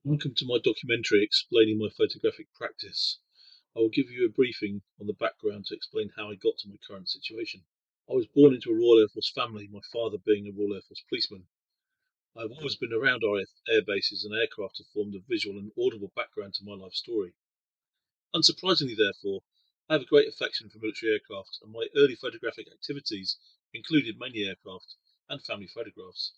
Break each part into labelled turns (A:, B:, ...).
A: Welcome to my documentary explaining my photographic practice. I will give you a briefing on the background to explain how I got to my current situation. I was born into a Royal Air Force family, my father being a Royal Air Force policeman. I've always been around RAF air bases and aircraft have formed a visual and audible background to my life story. Unsurprisingly, therefore, I have a great affection for military aircraft, and my early photographic activities included mainly aircraft and family photographs.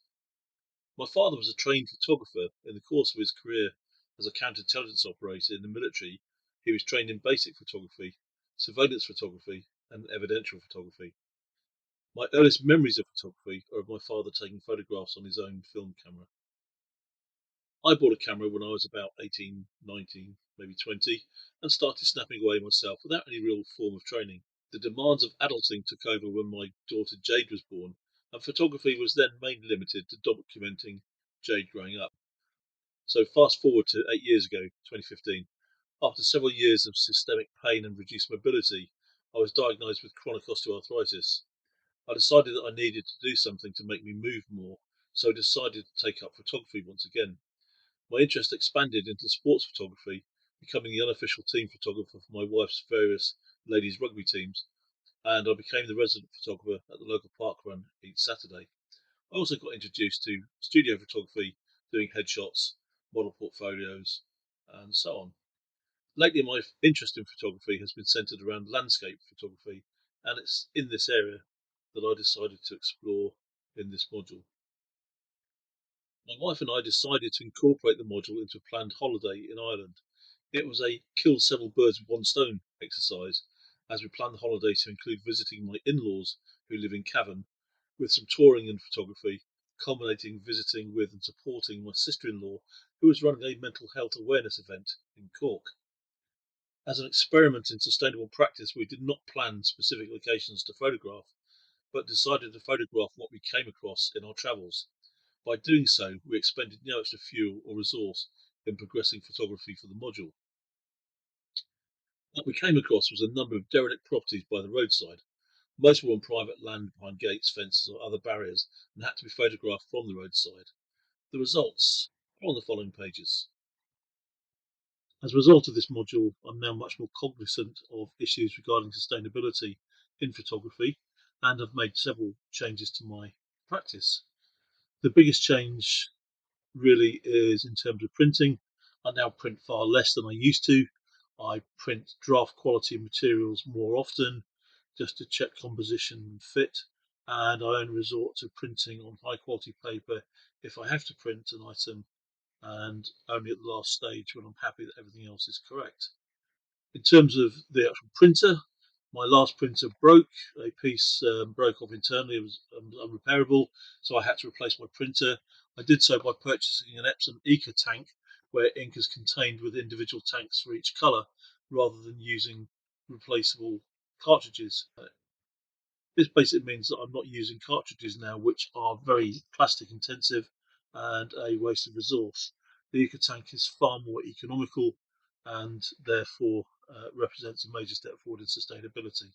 A: My father was a trained photographer. In the course of his career as a counterintelligence operator in the military, he was trained in basic photography, surveillance photography, and evidential photography. My earliest memories of photography are of my father taking photographs on his own film camera. I bought a camera when I was about 18, 19, maybe 20, and started snapping away myself without any real form of training. The demands of adulting took over when my daughter Jade was born, and photography was then mainly limited to documenting Jade growing up. So fast forward to 8 years ago, 2015. After several years of systemic pain and reduced mobility, I was diagnosed with chronic osteoarthritis. I decided that I needed to do something to make me move more, so I decided to take up photography once again. My interest expanded into sports photography, becoming the unofficial team photographer for my wife's various ladies rugby teams, and I became the resident photographer at the local park run each Saturday. I also got introduced to studio photography, doing headshots, model portfolios, and so on. Lately, my interest in photography has been centered around landscape photography, and it's in this area that I decided to explore in this module. My wife and I decided to incorporate the module into a planned holiday in Ireland. It was a kill several birds with one stone exercise, as we planned the holiday to include visiting my in-laws who live in Cavan, with some touring and photography, culminating visiting with and supporting my sister-in-law who was running a mental health awareness event in Cork. As an experiment in sustainable practice, we did not plan specific locations to photograph, but decided to photograph what we came across in our travels. By doing so, we expended no extra fuel or resource in progressing photography for the module. What we came across was a number of derelict properties by the roadside. Most were on private land behind gates, fences, or other barriers and had to be photographed from the roadside. The results are on the following pages. As a result of this module, I'm now much more cognizant of issues regarding sustainability in photography and have made several changes to my practice. The biggest change really is in terms of printing. I now print far less than I used to. I print draft quality materials more often just to check composition and fit, and I only resort to printing on high quality paper if I have to print an item, and only at the last stage when I'm happy that everything else is correct. In terms of the actual printer, my last printer broke. A piece broke off internally. It was unrepairable, so I had to replace my printer. I did so by purchasing an Epson Eco tank, where ink is contained with individual tanks for each colour, rather than using replaceable cartridges. This basically means that I'm not using cartridges now, which are very plastic intensive and a waste of resource. The Eco tank is far more economical and therefore represents a major step forward in sustainability.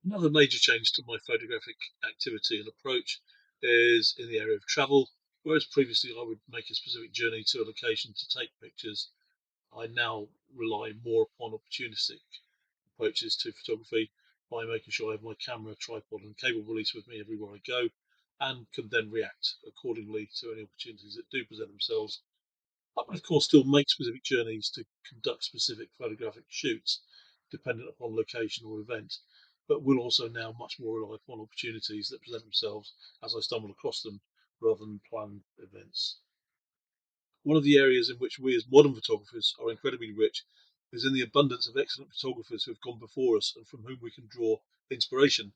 A: Another major change to my photographic activity and approach is in the area of travel. Whereas previously I would make a specific journey to a location to take pictures, I now rely more upon opportunistic approaches to photography by making sure I have my camera, tripod, and cable release with me everywhere I go, and can then react accordingly to any opportunities that do present themselves. I will, of course, still make specific journeys to conduct specific photographic shoots, dependent upon location or event, but will also now much more rely upon opportunities that present themselves as I stumble across them rather than planned events. One of the areas in which we as modern photographers are incredibly rich is in the abundance of excellent photographers who have gone before us and from whom we can draw inspiration.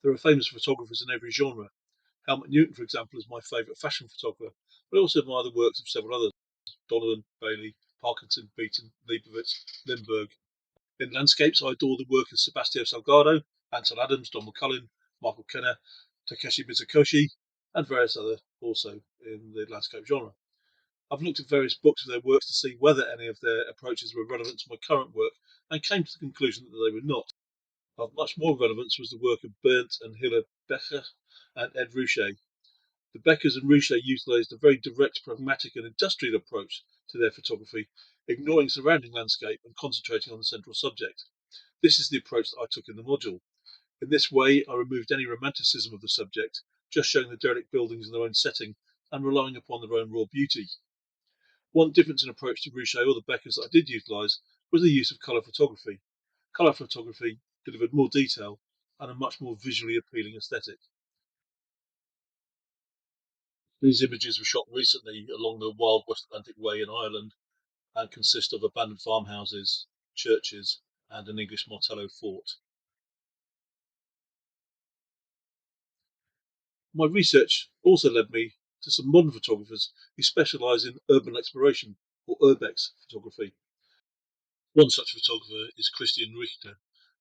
A: There are famous photographers in every genre. Helmut Newton, for example, is my favourite fashion photographer, but I also admire the works of several others: Donovan, Bailey, Parkinson, Beaton, Leibovitz, Lindbergh. In landscapes, I adore the work of Sebastião Salgado, Ansel Adams, Don McCullin, Michael Kenner, Takeshi Mizukoshi, and various others also in the landscape genre. I've looked at various books of their works to see whether any of their approaches were relevant to my current work and came to the conclusion that they were not. Of much more relevance was the work of Bernd and Hilla Becher and Ed Ruscha. The Beckers and Ruchet utilised a very direct, pragmatic and industrial approach to their photography, ignoring surrounding landscape and concentrating on the central subject. This is the approach that I took in the module. In this way, I removed any romanticism of the subject, just showing the derelict buildings in their own setting and relying upon their own raw beauty. One difference in approach to Ruchet or the Beckers that I did utilise was the use of colour photography. Colour photography delivered more detail and a much more visually appealing aesthetic. These images were shot recently along the Wild West Atlantic Way in Ireland and consist of abandoned farmhouses, churches, and an English Martello fort. My research also led me to some modern photographers who specialise in urban exploration, or urbex photography. One such photographer is Christian Richter,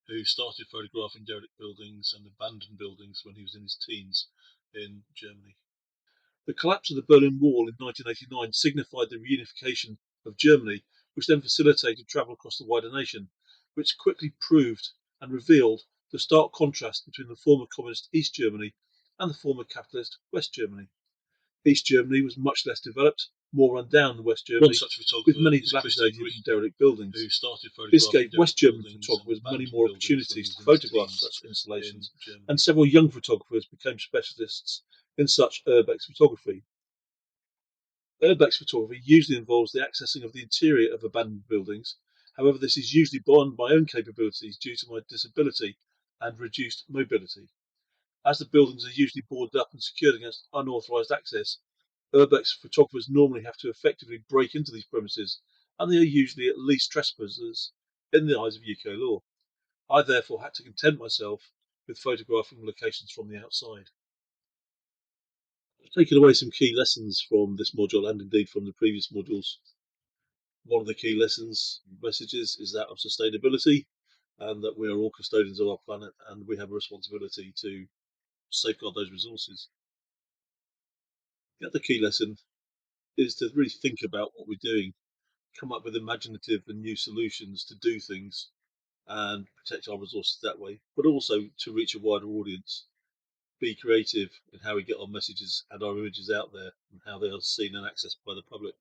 A: who started photographing derelict buildings and abandoned buildings when he was in his teens in Germany. The collapse of the Berlin Wall in 1989 signified the reunification of Germany, which then facilitated travel across the wider nation, which quickly proved and revealed the stark contrast between the former communist East Germany and the former capitalist West Germany. East Germany was much less developed, more run down than West Germany, with many dilapidated and derelict buildings. This gave West German photographers many more opportunities to photograph such installations, and several young photographers became specialists in such urbex photography. Urbex photography usually involves the accessing of the interior of abandoned buildings. However, this is usually beyond my own capabilities due to my disability and reduced mobility. As the buildings are usually boarded up and secured against unauthorised access, urbex photographers normally have to effectively break into these premises, and they are usually at least trespassers in the eyes of UK law. I therefore had to content myself with photographing locations from the outside. I've taken away some key lessons from this module and indeed from the previous modules. One of the key messages is that of sustainability, and that we are all custodians of our planet and we have a responsibility to safeguard those resources. The other key lesson is to really think about what we're doing, come up with imaginative and new solutions to do things and protect our resources that way, but also to reach a wider audience. Be creative in how we get our messages and our images out there and how they are seen and accessed by the public.